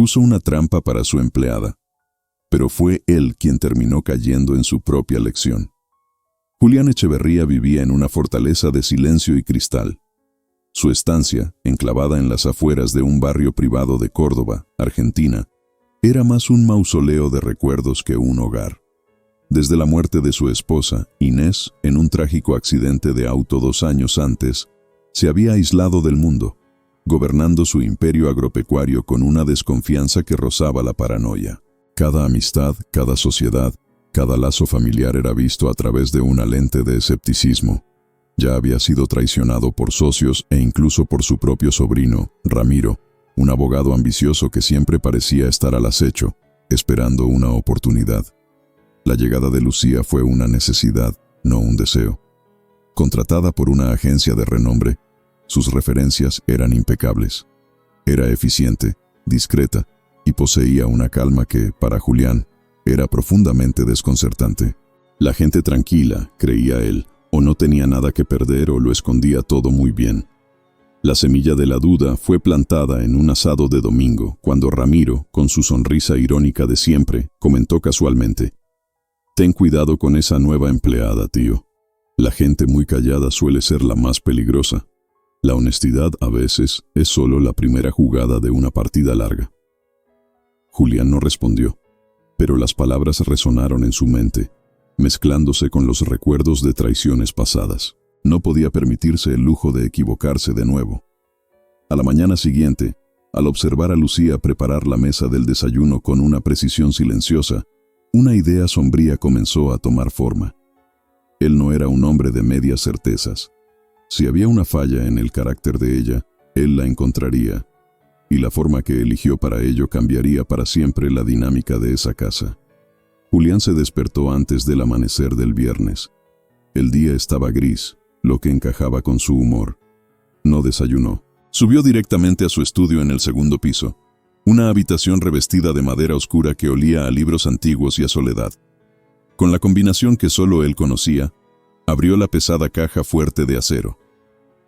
Puso una trampa para su empleada, pero fue él quien terminó cayendo en su propia lección. Julián Echeverría vivía en una fortaleza de silencio y cristal. Su estancia, enclavada en las afueras de un barrio privado de Córdoba, Argentina, era más un mausoleo de recuerdos que un hogar. Desde la muerte de su esposa, Inés, en un trágico accidente de auto 2 años antes, se había aislado del mundo, gobernando su imperio agropecuario con una desconfianza que rozaba la paranoia. Cada amistad, cada sociedad, cada lazo familiar era visto a través de una lente de escepticismo. Ya había sido traicionado por socios e incluso por su propio sobrino, Ramiro, un abogado ambicioso que siempre parecía estar al acecho, esperando una oportunidad. La llegada de Lucía fue una necesidad, no un deseo. Contratada por una agencia de renombre, sus referencias eran impecables. Era eficiente, discreta y poseía una calma que, para Julián, era profundamente desconcertante. La gente tranquila, creía él, o no tenía nada que perder o lo escondía todo muy bien. La semilla de la duda fue plantada en un asado de domingo, cuando Ramiro, con su sonrisa irónica de siempre, comentó casualmente: «Ten cuidado con esa nueva empleada, tío. La gente muy callada suele ser la más peligrosa. La honestidad, a veces, es solo la primera jugada de una partida larga». Julián no respondió, pero las palabras resonaron en su mente, mezclándose con los recuerdos de traiciones pasadas. No podía permitirse el lujo de equivocarse de nuevo. A la mañana siguiente, al observar a Lucía preparar la mesa del desayuno con una precisión silenciosa, una idea sombría comenzó a tomar forma. Él no era un hombre de medias certezas. Si había una falla en el carácter de ella, él la encontraría, y la forma que eligió para ello cambiaría para siempre la dinámica de esa casa. Julián se despertó antes del amanecer del viernes. El día estaba gris, lo que encajaba con su humor. No desayunó. Subió directamente a su estudio en el segundo piso, una habitación revestida de madera oscura que olía a libros antiguos y a soledad. Con la combinación que solo él conocía, abrió la pesada caja fuerte de acero.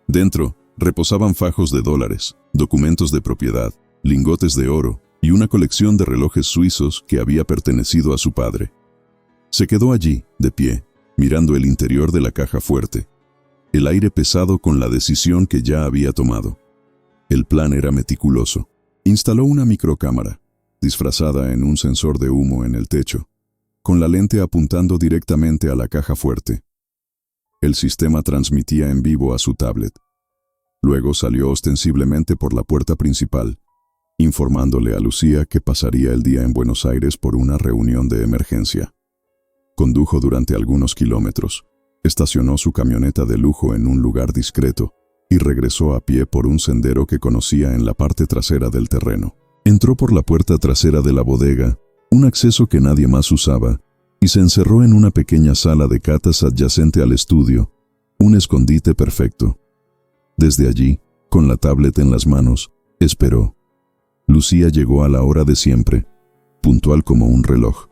Dentro reposaban fajos de dólares, documentos de propiedad, lingotes de oro y una colección de relojes suizos que había pertenecido a su padre. Se quedó allí, de pie, mirando el interior de la caja fuerte, el aire pesado con la decisión que ya había tomado. El plan era meticuloso. Instaló una microcámara, disfrazada en un sensor de humo en el techo, con la lente apuntando directamente a la caja fuerte. El sistema transmitía en vivo a su tablet. Luego salió ostensiblemente por la puerta principal, informándole a Lucía que pasaría el día en Buenos Aires por una reunión de emergencia. Condujo durante algunos kilómetros, estacionó su camioneta de lujo en un lugar discreto y regresó a pie por un sendero que conocía en la parte trasera del terreno. Entró por la puerta trasera de la bodega, un acceso que nadie más usaba, y se encerró en una pequeña sala de catas adyacente al estudio, un escondite perfecto. Desde allí, con la tablet en las manos, esperó. Lucía llegó a la hora de siempre, puntual como un reloj.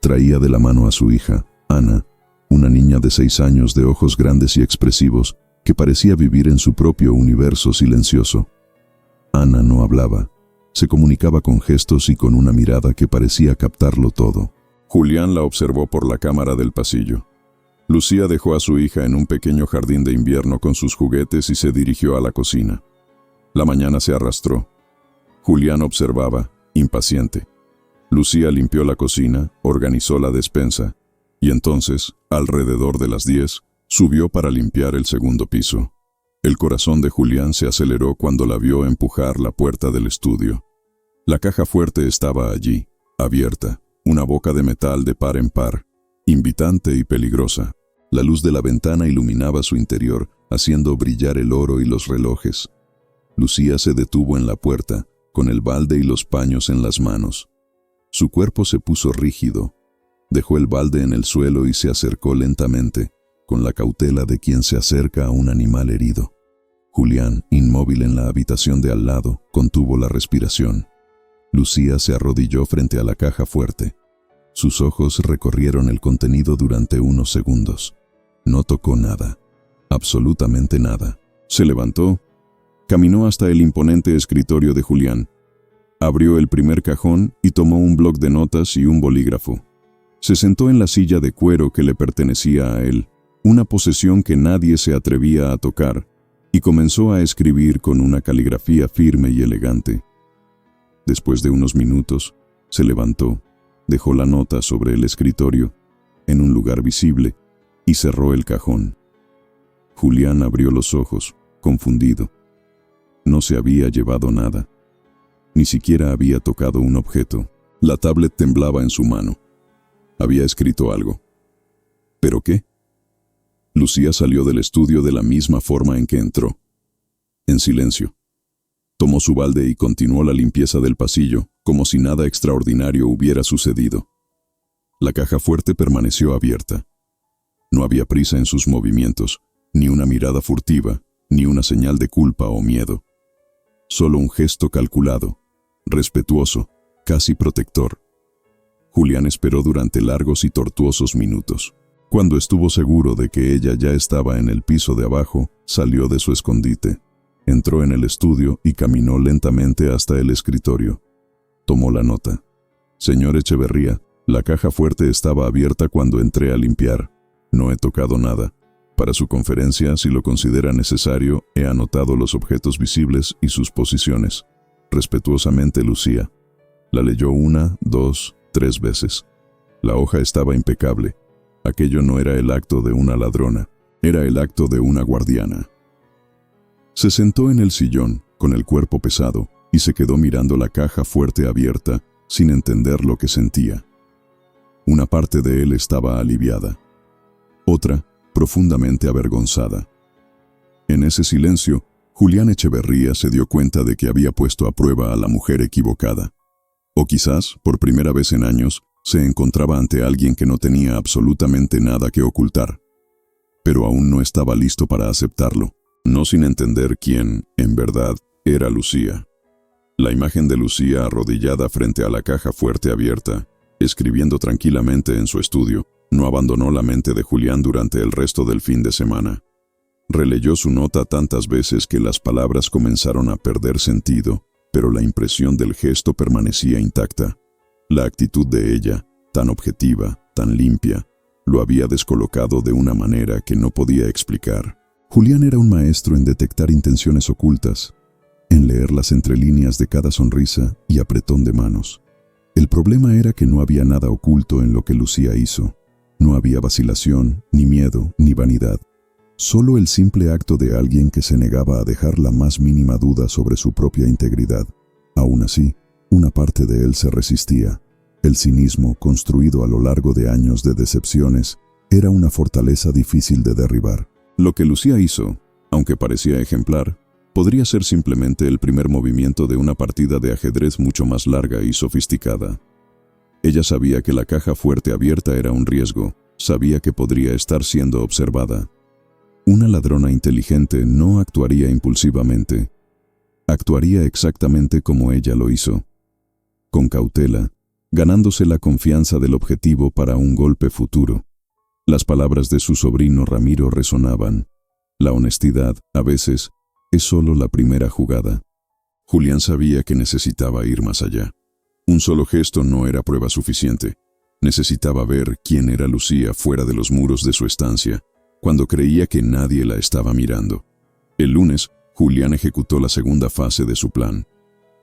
Traía de la mano a su hija, Ana, una niña de 6 años de ojos grandes y expresivos, que parecía vivir en su propio universo silencioso. Ana no hablaba, se comunicaba con gestos y con una mirada que parecía captarlo todo. Julián la observó por la cámara del pasillo. Lucía dejó a su hija en un pequeño jardín de invierno con sus juguetes y se dirigió a la cocina. La mañana se arrastró. Julián observaba, impaciente. Lucía limpió la cocina, organizó la despensa, y entonces, alrededor de las 10, subió para limpiar el segundo piso. El corazón de Julián se aceleró cuando la vio empujar la puerta del estudio. La caja fuerte estaba allí, abierta, una boca de metal de par en par, invitante y peligrosa. La luz de la ventana iluminaba su interior, haciendo brillar el oro y los relojes. Lucía se detuvo en la puerta, con el balde y los paños en las manos. Su cuerpo se puso rígido. Dejó el balde en el suelo y se acercó lentamente, con la cautela de quien se acerca a un animal herido. Julián, inmóvil en la habitación de al lado, contuvo la respiración. Lucía se arrodilló frente a la caja fuerte. Sus ojos recorrieron el contenido durante unos segundos. No tocó nada, absolutamente nada. Se levantó, caminó hasta el imponente escritorio de Julián, Abrió el primer cajón y tomó un bloc de notas y un bolígrafo. Se sentó en la silla de cuero que le pertenecía a él, una posesión que nadie se atrevía a tocar, y comenzó a escribir con una caligrafía firme y elegante. Después de unos minutos, se levantó, dejó la nota sobre el escritorio, en un lugar visible, y cerró el cajón. Julián abrió los ojos, confundido. No se había llevado nada. Ni siquiera había tocado un objeto. La tablet temblaba en su mano. Había escrito algo. ¿Pero qué? Lucía salió del estudio de la misma forma en que entró. En silencio. Tomó su balde y continuó la limpieza del pasillo, como si nada extraordinario hubiera sucedido. La caja fuerte permaneció abierta. No había prisa en sus movimientos, ni una mirada furtiva, ni una señal de culpa o miedo. Solo un gesto calculado, respetuoso, casi protector. Julián esperó durante largos y tortuosos minutos. Cuando estuvo seguro de que ella ya estaba en el piso de abajo, salió de su escondite. Entró en el estudio y caminó lentamente hasta el escritorio. Tomó la nota. Señor Echeverría, la caja fuerte estaba abierta cuando entré a limpiar. No he tocado nada. Para su conferencia, si lo considera necesario, he anotado los objetos visibles y sus posiciones. Respetuosamente, Lucía. La leyó 1, 2, 3 veces. La hoja estaba impecable. Aquello no era el acto de una ladrona, era el acto de una guardiana. Se sentó en el sillón, con el cuerpo pesado, y se quedó mirando la caja fuerte abierta, sin entender lo que sentía. Una parte de él estaba aliviada. Otra, profundamente avergonzada. En ese silencio, Julián Echeverría se dio cuenta de que había puesto a prueba a la mujer equivocada. O quizás, por primera vez en años, se encontraba ante alguien que no tenía absolutamente nada que ocultar. Pero aún no estaba listo para aceptarlo, no sin entender quién, en verdad, era Lucía. La imagen de Lucía arrodillada frente a la caja fuerte abierta, escribiendo tranquilamente en su estudio, no abandonó la mente de Julián durante el resto del fin de semana. Releyó su nota tantas veces que las palabras comenzaron a perder sentido, pero la impresión del gesto permanecía intacta. La actitud de ella, tan objetiva, tan limpia, lo había descolocado de una manera que no podía explicar. Julián era un maestro en detectar intenciones ocultas, en leer las entrelíneas de cada sonrisa y apretón de manos. El problema era que no había nada oculto en lo que Lucía hizo. No había vacilación, ni miedo, ni vanidad. Solo el simple acto de alguien que se negaba a dejar la más mínima duda sobre su propia integridad. Aún así, una parte de él se resistía. El cinismo, construido a lo largo de años de decepciones, era una fortaleza difícil de derribar. Lo que Lucía hizo, aunque parecía ejemplar, podría ser simplemente el primer movimiento de una partida de ajedrez mucho más larga y sofisticada. Ella sabía que la caja fuerte abierta era un riesgo, sabía que podría estar siendo observada. Una ladrona inteligente no actuaría impulsivamente. Actuaría exactamente como ella lo hizo, con cautela, ganándose la confianza del objetivo para un golpe futuro. Las palabras de su sobrino Ramiro resonaban. La honestidad, a veces, es solo la primera jugada. Julián sabía que necesitaba ir más allá. Un solo gesto no era prueba suficiente. Necesitaba ver quién era Lucía fuera de los muros de su estancia, cuando creía que nadie la estaba mirando. El lunes, Julián ejecutó la segunda fase de su plan.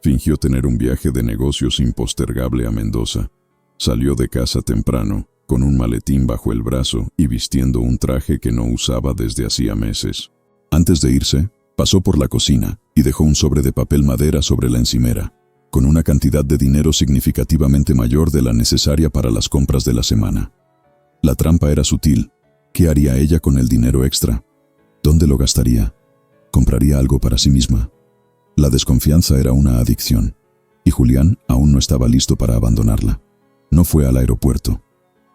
Fingió tener un viaje de negocios impostergable a Mendoza. Salió de casa temprano, con un maletín bajo el brazo y vistiendo un traje que no usaba desde hacía meses. Antes de irse, pasó por la cocina y dejó un sobre de papel madera sobre la encimera, con una cantidad de dinero significativamente mayor de la necesaria para las compras de la semana. La trampa era sutil. ¿Qué haría ella con el dinero extra? ¿Dónde lo gastaría? ¿Compraría algo para sí misma? La desconfianza era una adicción, y Julián aún no estaba listo para abandonarla. No fue al aeropuerto.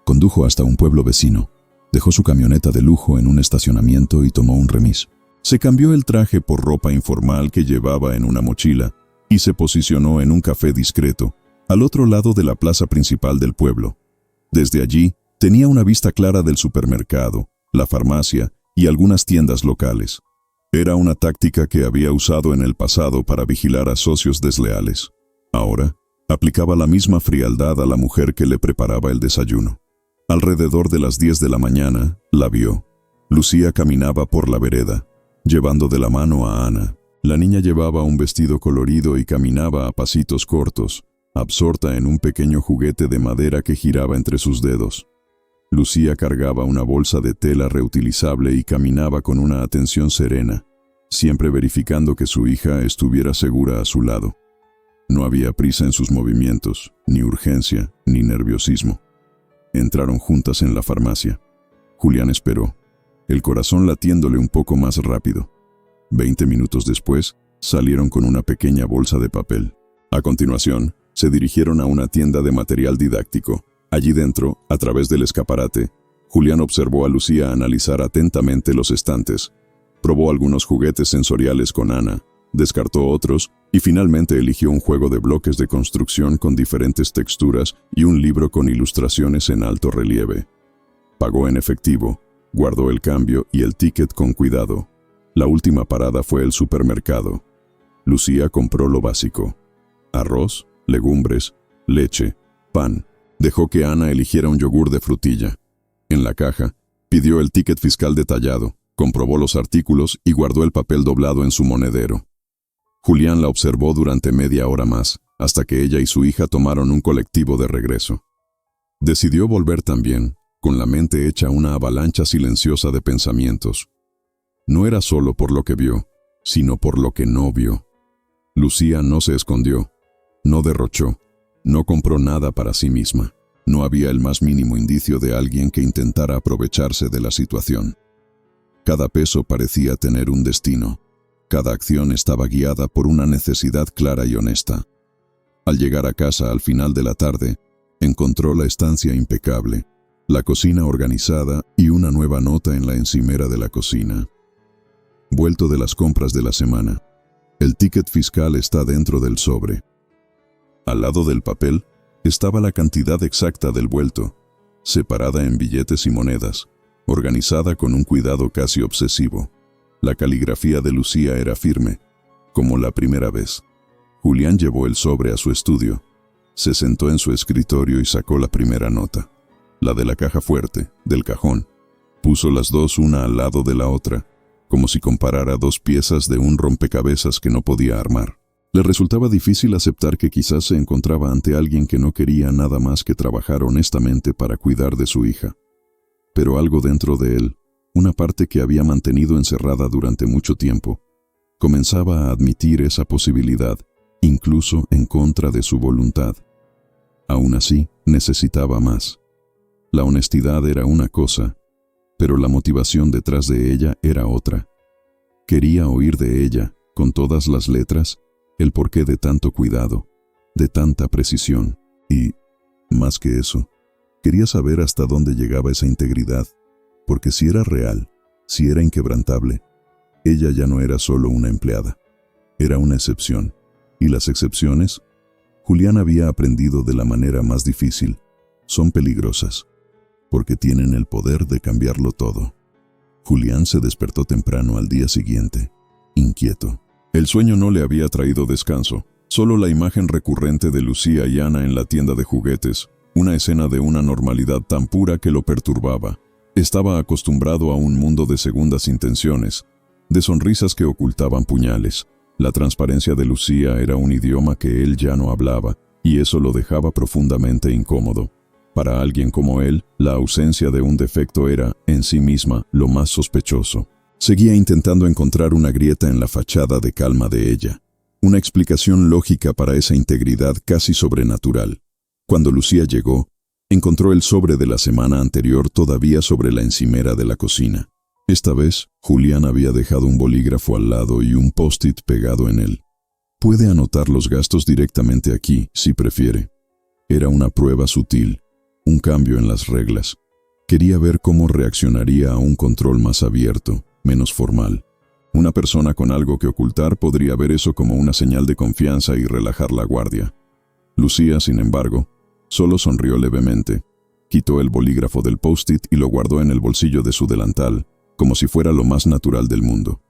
Condujo hasta un pueblo vecino, dejó su camioneta de lujo en un estacionamiento y tomó un remis. Se cambió el traje por ropa informal que llevaba en una mochila y se posicionó en un café discreto, al otro lado de la plaza principal del pueblo. Desde allí, tenía una vista clara del supermercado, la farmacia y algunas tiendas locales. Era una táctica que había usado en el pasado para vigilar a socios desleales. Ahora, aplicaba la misma frialdad a la mujer que le preparaba el desayuno. Alrededor de las 10 de la mañana, la vio. Lucía caminaba por la vereda, llevando de la mano a Ana. La niña llevaba un vestido colorido y caminaba a pasitos cortos, absorta en un pequeño juguete de madera que giraba entre sus dedos. Lucía cargaba una bolsa de tela reutilizable y caminaba con una atención serena, siempre verificando que su hija estuviera segura a su lado. No había prisa en sus movimientos, ni urgencia, ni nerviosismo. Entraron juntas en la farmacia. Julián esperó, el corazón latiéndole un poco más rápido. 20 minutos después, salieron con una pequeña bolsa de papel. A continuación, se dirigieron a una tienda de material didáctico. Allí dentro, a través del escaparate, Julián observó a Lucía analizar atentamente los estantes. Probó algunos juguetes sensoriales con Ana, descartó otros y finalmente eligió un juego de bloques de construcción con diferentes texturas y un libro con ilustraciones en alto relieve. Pagó en efectivo, guardó el cambio y el ticket con cuidado. La última parada fue el supermercado. Lucía compró lo básico: arroz, legumbres, leche, pan. Dejó que Ana eligiera un yogur de frutilla. En la caja, pidió el ticket fiscal detallado, comprobó los artículos y guardó el papel doblado en su monedero. Julián la observó durante media hora más, hasta que ella y su hija tomaron un colectivo de regreso. Decidió volver también, con la mente hecha una avalancha silenciosa de pensamientos. No era solo por lo que vio, sino por lo que no vio. Lucía no se escondió, no derrochó, no compró nada para sí misma. No había el más mínimo indicio de alguien que intentara aprovecharse de la situación. Cada peso parecía tener un destino. Cada acción estaba guiada por una necesidad clara y honesta. Al llegar a casa al final de la tarde, encontró la estancia impecable, la cocina organizada y una nueva nota en la encimera de la cocina. Vuelto de las compras de la semana. El ticket fiscal está dentro del sobre. Al lado del papel estaba la cantidad exacta del vuelto, separada en billetes y monedas, organizada con un cuidado casi obsesivo. La caligrafía de Lucía era firme, como la primera vez. Julián llevó el sobre a su estudio, se sentó en su escritorio y sacó la primera nota, la de la caja fuerte, del cajón. Puso las dos una al lado de la otra, como si comparara dos piezas de un rompecabezas que no podía armar. Le resultaba difícil aceptar que quizás se encontraba ante alguien que no quería nada más que trabajar honestamente para cuidar de su hija. Pero algo dentro de él, una parte que había mantenido encerrada durante mucho tiempo, comenzaba a admitir esa posibilidad, incluso en contra de su voluntad. Aún así, necesitaba más. La honestidad era una cosa, pero la motivación detrás de ella era otra. Quería oír de ella, con todas las letras, el porqué de tanto cuidado, de tanta precisión, y, más que eso, quería saber hasta dónde llegaba esa integridad, porque si era real, si era inquebrantable, ella ya no era solo una empleada, era una excepción, y las excepciones, Julián había aprendido de la manera más difícil, son peligrosas, porque tienen el poder de cambiarlo todo. Julián se despertó temprano al día siguiente, inquieto. El sueño no le había traído descanso, solo la imagen recurrente de Lucía y Ana en la tienda de juguetes, una escena de una normalidad tan pura que lo perturbaba. Estaba acostumbrado a un mundo de segundas intenciones, de sonrisas que ocultaban puñales. La transparencia de Lucía era un idioma que él ya no hablaba, y eso lo dejaba profundamente incómodo. Para alguien como él, la ausencia de un defecto era, en sí misma, lo más sospechoso. Seguía intentando encontrar una grieta en la fachada de calma de ella, una explicación lógica para esa integridad casi sobrenatural. Cuando Lucía llegó, encontró el sobre de la semana anterior todavía sobre la encimera de la cocina. Esta vez, Julián había dejado un bolígrafo al lado y un post-it pegado en él. Puede anotar los gastos directamente aquí, si prefiere. Era una prueba sutil, un cambio en las reglas. Quería ver cómo reaccionaría a un control más abierto, menos formal. Una persona con algo que ocultar podría ver eso como una señal de confianza y relajar la guardia. Lucía, sin embargo, solo sonrió levemente, quitó el bolígrafo del post-it y lo guardó en el bolsillo de su delantal, como si fuera lo más natural del mundo.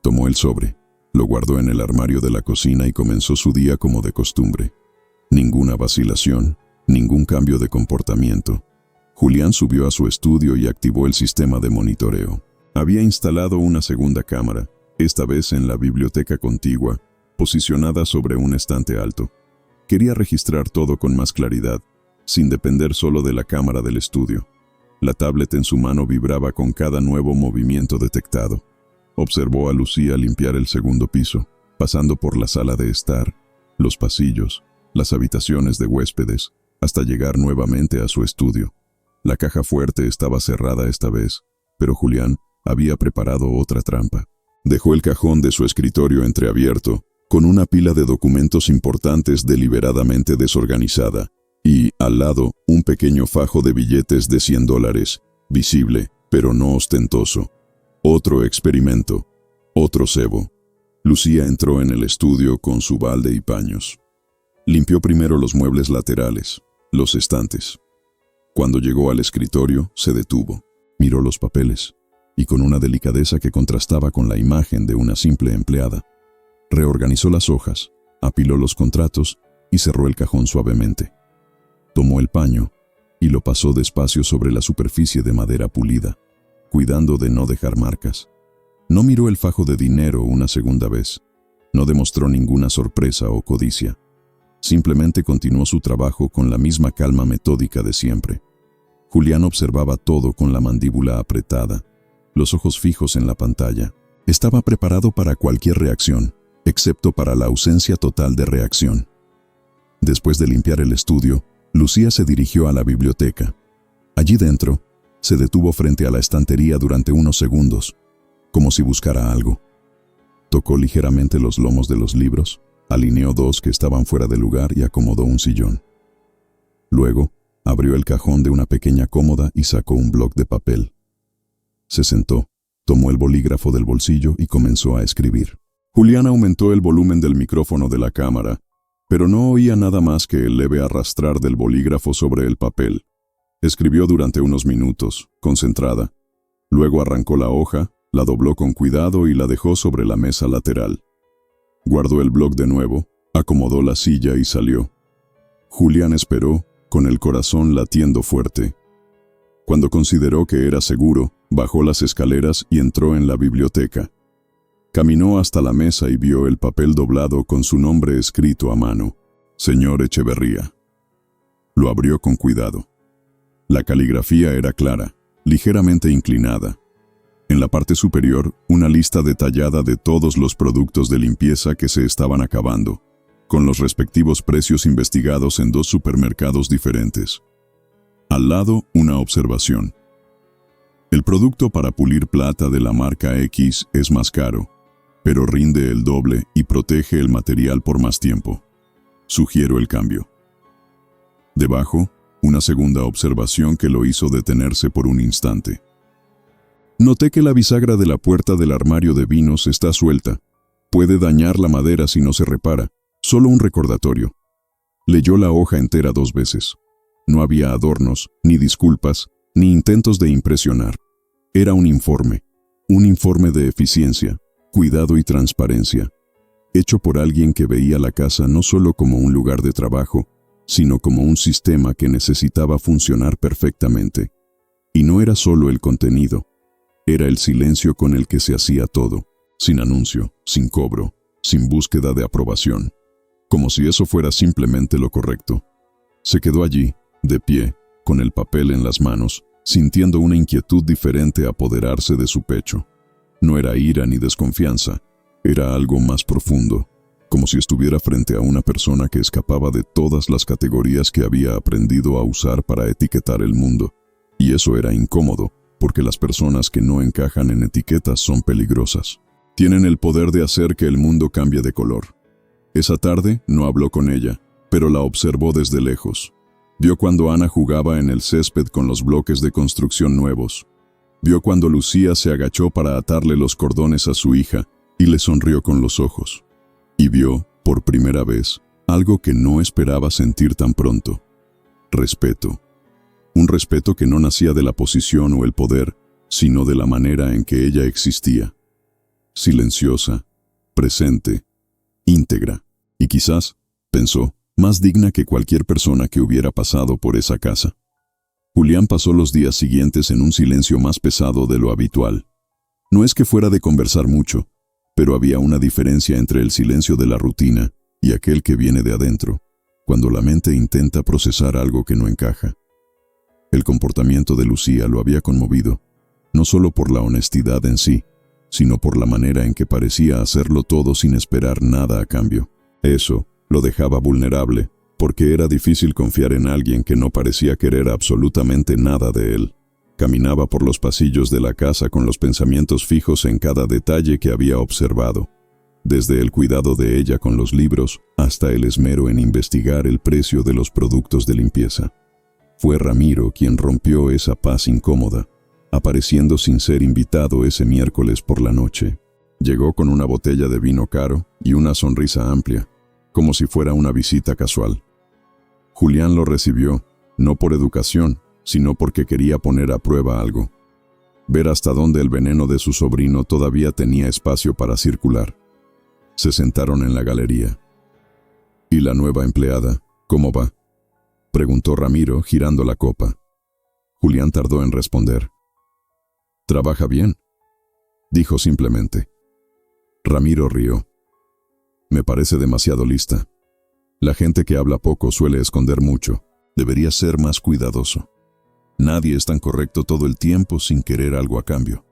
Tomó el sobre, lo guardó en el armario de la cocina y comenzó su día como de costumbre. ninguna vacilación, ningún cambio de comportamiento. Julián subió a su estudio y activó el sistema de monitoreo. Había instalado una segunda cámara, esta vez en la biblioteca contigua, posicionada sobre un estante alto. Quería registrar todo con más claridad, sin depender solo de la cámara del estudio. La tablet en su mano vibraba con cada nuevo movimiento detectado. Observó a Lucía limpiar el segundo piso, pasando por la sala de estar, los pasillos, las habitaciones de huéspedes, hasta llegar nuevamente a su estudio. La caja fuerte estaba cerrada esta vez, pero Julián había preparado otra trampa. Dejó el cajón de su escritorio entreabierto, con una pila de documentos importantes deliberadamente desorganizada, y, al lado, un pequeño fajo de billetes de $100, visible, pero no ostentoso. Otro experimento, otro cebo. Lucía entró en el estudio con su balde y paños. Limpió primero los muebles laterales, los estantes. Cuando llegó al escritorio, se detuvo, miró los papeles, y con una delicadeza que contrastaba con la imagen de una simple empleada, reorganizó las hojas, apiló los contratos y cerró el cajón suavemente. Tomó el paño y lo pasó despacio sobre la superficie de madera pulida, cuidando de no dejar marcas. No miró el fajo de dinero una segunda vez. No demostró ninguna sorpresa o codicia. Simplemente continuó su trabajo con la misma calma metódica de siempre. Julián observaba todo con la mandíbula apretada, los ojos fijos en la pantalla. Estaba preparado para cualquier reacción, excepto para la ausencia total de reacción. Después de limpiar el estudio, Lucía se dirigió a la biblioteca. Allí dentro, se detuvo frente a la estantería durante unos segundos, como si buscara algo. Tocó ligeramente los lomos de los libros, alineó dos que estaban fuera de lugar y acomodó un sillón. Luego, abrió el cajón de una pequeña cómoda y sacó un bloc de papel. Se sentó, tomó el bolígrafo del bolsillo y comenzó a escribir. Julián aumentó el volumen del micrófono de la cámara, pero no oía nada más que el leve arrastrar del bolígrafo sobre el papel. Escribió durante unos minutos, concentrada. Luego arrancó la hoja, la dobló con cuidado y la dejó sobre la mesa lateral. Guardó el bloc de nuevo, acomodó la silla y salió. Julián esperó, con el corazón latiendo fuerte. Cuando consideró que era seguro, bajó las escaleras y entró en la biblioteca. Caminó hasta la mesa y vio el papel doblado con su nombre escrito a mano: Señor Echeverría. Lo abrió con cuidado. La caligrafía era clara, ligeramente inclinada. En la parte superior, una lista detallada de todos los productos de limpieza que se estaban acabando, con los respectivos precios investigados en 2 supermercados diferentes. Al lado, una observación. El producto para pulir plata de la marca X es más caro, pero rinde el doble y protege el material por más tiempo. Sugiero el cambio. Debajo, una segunda observación que lo hizo detenerse por un instante. Noté que la bisagra de la puerta del armario de vinos está suelta. Puede dañar la madera si no se repara. Solo un recordatorio. Leyó la hoja entera 2 veces. No había adornos, ni disculpas, ni intentos de impresionar. Era un informe de eficiencia, cuidado y transparencia, hecho por alguien que veía la casa no solo como un lugar de trabajo, sino como un sistema que necesitaba funcionar perfectamente. Y no era solo el contenido, era el silencio con el que se hacía todo, sin anuncio, sin cobro, sin búsqueda de aprobación, como si eso fuera simplemente lo correcto. Se quedó allí, de pie, con el papel en las manos, sintiendo una inquietud diferente apoderarse de su pecho. No era ira ni desconfianza, era algo más profundo, como si estuviera frente a una persona que escapaba de todas las categorías que había aprendido a usar para etiquetar el mundo. Y eso era incómodo, porque las personas que no encajan en etiquetas son peligrosas. Tienen el poder de hacer que el mundo cambie de color. Esa tarde no habló con ella, pero la observó desde lejos. Vio cuando Ana jugaba en el césped con los bloques de construcción nuevos. Vio cuando Lucía se agachó para atarle los cordones a su hija y le sonrió con los ojos. Y vio, por primera vez, algo que no esperaba sentir tan pronto: respeto. Un respeto que no nacía de la posición o el poder, sino de la manera en que ella existía. Silenciosa, presente, íntegra. Y quizás, pensó, más digna que cualquier persona que hubiera pasado por esa casa. Julián pasó los días siguientes en un silencio más pesado de lo habitual. No es que fuera de conversar mucho, pero había una diferencia entre el silencio de la rutina y aquel que viene de adentro, cuando la mente intenta procesar algo que no encaja. El comportamiento de Lucía lo había conmovido, no solo por la honestidad en sí, sino por la manera en que parecía hacerlo todo sin esperar nada a cambio. Eso lo dejaba vulnerable, porque era difícil confiar en alguien que no parecía querer absolutamente nada de él. Caminaba por los pasillos de la casa con los pensamientos fijos en cada detalle que había observado, desde el cuidado de ella con los libros hasta el esmero en investigar el precio de los productos de limpieza. Fue Ramiro quien rompió esa paz incómoda, apareciendo sin ser invitado ese miércoles por la noche. Llegó con una botella de vino caro y una sonrisa amplia, como si fuera una visita casual. Julián lo recibió, no por educación, sino porque quería poner a prueba algo. Ver hasta dónde el veneno de su sobrino todavía tenía espacio para circular. Se sentaron en la galería. ¿Y la nueva empleada, cómo va?, preguntó Ramiro, girando la copa. Julián tardó en responder. «Trabaja bien», dijo simplemente. Ramiro rió. «Me parece demasiado lista. La gente que habla poco suele esconder mucho. Debería ser más cuidadoso. Nadie es tan correcto todo el tiempo sin querer algo a cambio.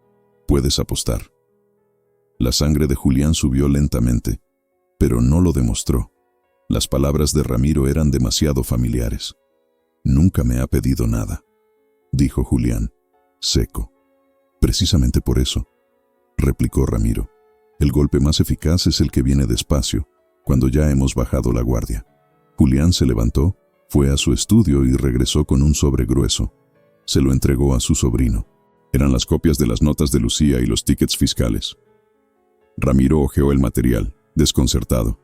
Puedes apostar». La sangre de Julián subió lentamente, pero no lo demostró. Las palabras de Ramiro eran demasiado familiares. «Nunca me ha pedido nada», dijo Julián, seco. «Precisamente por eso», replicó Ramiro. «El golpe más eficaz es el que viene despacio, cuando ya hemos bajado la guardia». Julián se levantó, fue a su estudio y regresó con un sobre grueso. Se lo entregó a su sobrino. Eran las copias de las notas de Lucía y los tickets fiscales. Ramiro hojeó el material, desconcertado.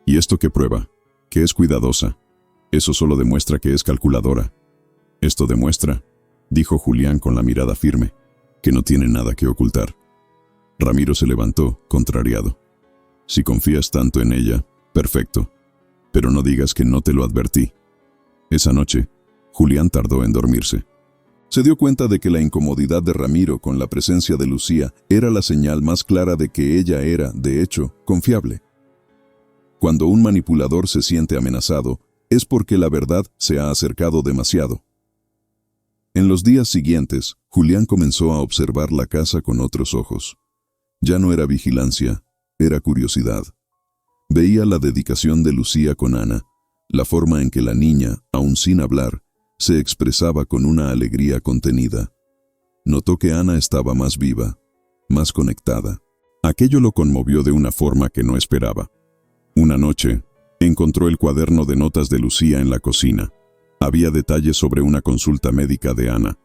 «¿Y esto qué prueba? Que es cuidadosa. Eso solo demuestra que es calculadora». «Esto demuestra», dijo Julián con la mirada firme, «que no tiene nada que ocultar». Ramiro se levantó, contrariado. «Si confías tanto en ella, perfecto. Pero no digas que no te lo advertí». Esa noche, Julián tardó en dormirse. Se dio cuenta de que la incomodidad de Ramiro con la presencia de Lucía era la señal más clara de que ella era, de hecho, confiable. Cuando un manipulador se siente amenazado, es porque la verdad se ha acercado demasiado. En los días siguientes, Julián comenzó a observar la casa con otros ojos. Ya no era vigilancia, era curiosidad. Veía la dedicación de Lucía con Ana, la forma en que la niña, aun sin hablar, se expresaba con una alegría contenida. Notó que Ana estaba más viva, más conectada. Aquello lo conmovió de una forma que no esperaba. Una noche, encontró el cuaderno de notas de Lucía en la cocina. Había detalles sobre una consulta médica de Ana.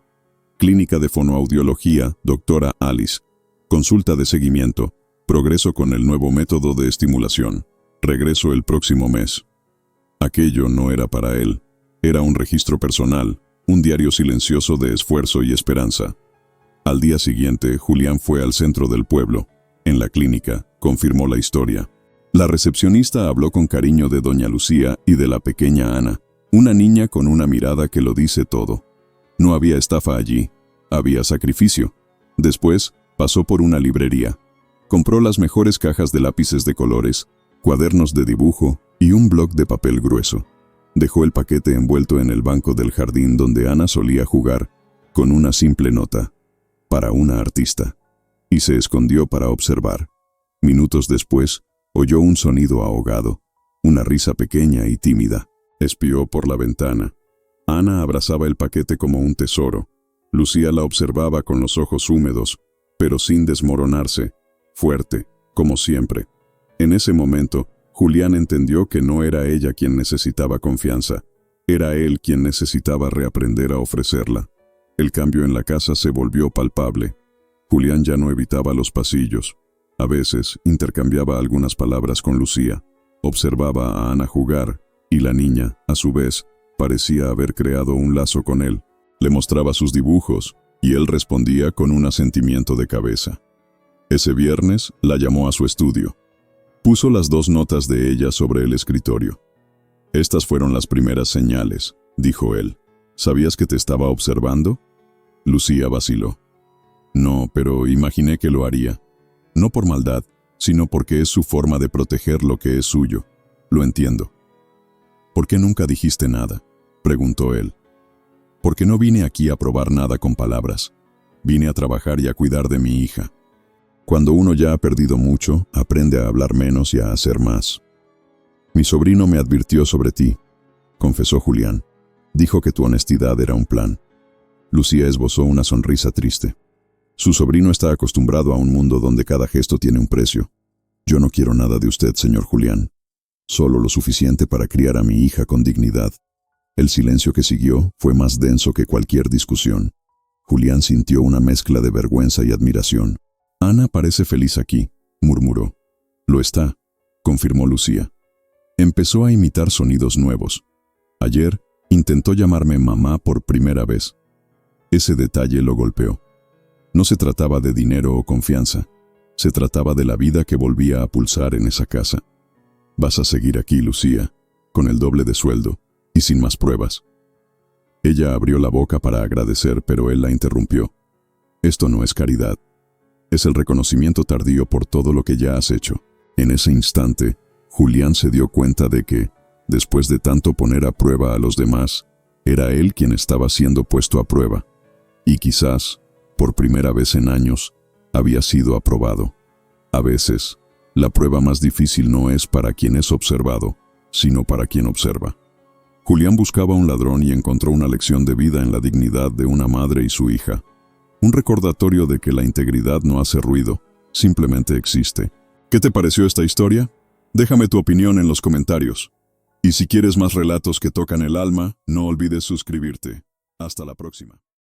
Clínica de fonoaudiología, doctora Alice. Consulta de seguimiento. Progreso con el nuevo método de estimulación. Regreso el próximo mes. Aquello no era para él. Era un registro personal, un diario silencioso de esfuerzo y esperanza. Al día siguiente, Julián fue al centro del pueblo. En la clínica, confirmó la historia. La recepcionista habló con cariño de doña Lucía y de la pequeña Ana, una niña con una mirada que lo dice todo. No había estafa allí, había sacrificio. Después, pasó por una librería. Compró las mejores cajas de lápices de colores, cuadernos de dibujo y un bloc de papel grueso. Dejó el paquete envuelto en el banco del jardín donde Ana solía jugar, con una simple nota: «Para una artista», y se escondió para observar. Minutos después, oyó un sonido ahogado, una risa pequeña y tímida. Espió por la ventana. Ana abrazaba el paquete como un tesoro. Lucía la observaba con los ojos húmedos, pero sin desmoronarse, fuerte, como siempre. En ese momento, Julián entendió que no era ella quien necesitaba confianza, era él quien necesitaba reaprender a ofrecerla. El cambio en la casa se volvió palpable. Julián ya no evitaba los pasillos. A veces intercambiaba algunas palabras con Lucía, observaba a Ana jugar, y la niña, a su vez, parecía haber creado un lazo con él. Le mostraba sus dibujos, y él respondía con un asentimiento de cabeza. Ese viernes la llamó a su estudio. Puso las 2 notas de ella sobre el escritorio. Estas fueron las primeras señales, dijo él. ¿Sabías que te estaba observando? Lucía vaciló. No, pero imaginé que lo haría. No por maldad, sino porque es su forma de proteger lo que es suyo. Lo entiendo. ¿Por qué nunca dijiste nada?, preguntó él. Porque no vine aquí a probar nada con palabras. Vine a trabajar y a cuidar de mi hija. Cuando uno ya ha perdido mucho, aprende a hablar menos y a hacer más. Mi sobrino me advirtió sobre ti, confesó Julián. Dijo que tu honestidad era un plan. Lucía esbozó una sonrisa triste. Su sobrino está acostumbrado a un mundo donde cada gesto tiene un precio. Yo no quiero nada de usted, señor Julián. Solo lo suficiente para criar a mi hija con dignidad. El silencio que siguió fue más denso que cualquier discusión. Julián sintió una mezcla de vergüenza y admiración. Ana parece feliz aquí, murmuró. Lo está, confirmó Lucía. Empezó a imitar sonidos nuevos. Ayer intentó llamarme mamá por primera vez. Ese detalle lo golpeó. No se trataba de dinero o confianza. Se trataba de la vida que volvía a pulsar en esa casa. Vas a seguir aquí, Lucía, con el doble de sueldo y sin más pruebas. Ella abrió la boca para agradecer, pero él la interrumpió. Esto no es caridad. Es el reconocimiento tardío por todo lo que ya has hecho. En ese instante, Julián se dio cuenta de que, después de tanto poner a prueba a los demás, era él quien estaba siendo puesto a prueba. Y quizás, por primera vez en años, había sido aprobado. A veces, la prueba más difícil no es para quien es observado, sino para quien observa. Julián buscaba un ladrón y encontró una lección de vida en la dignidad de una madre y su hija. Un recordatorio de que la integridad no hace ruido, simplemente existe. ¿Qué te pareció esta historia? Déjame tu opinión en los comentarios. Y si quieres más relatos que tocan el alma, no olvides suscribirte. Hasta la próxima.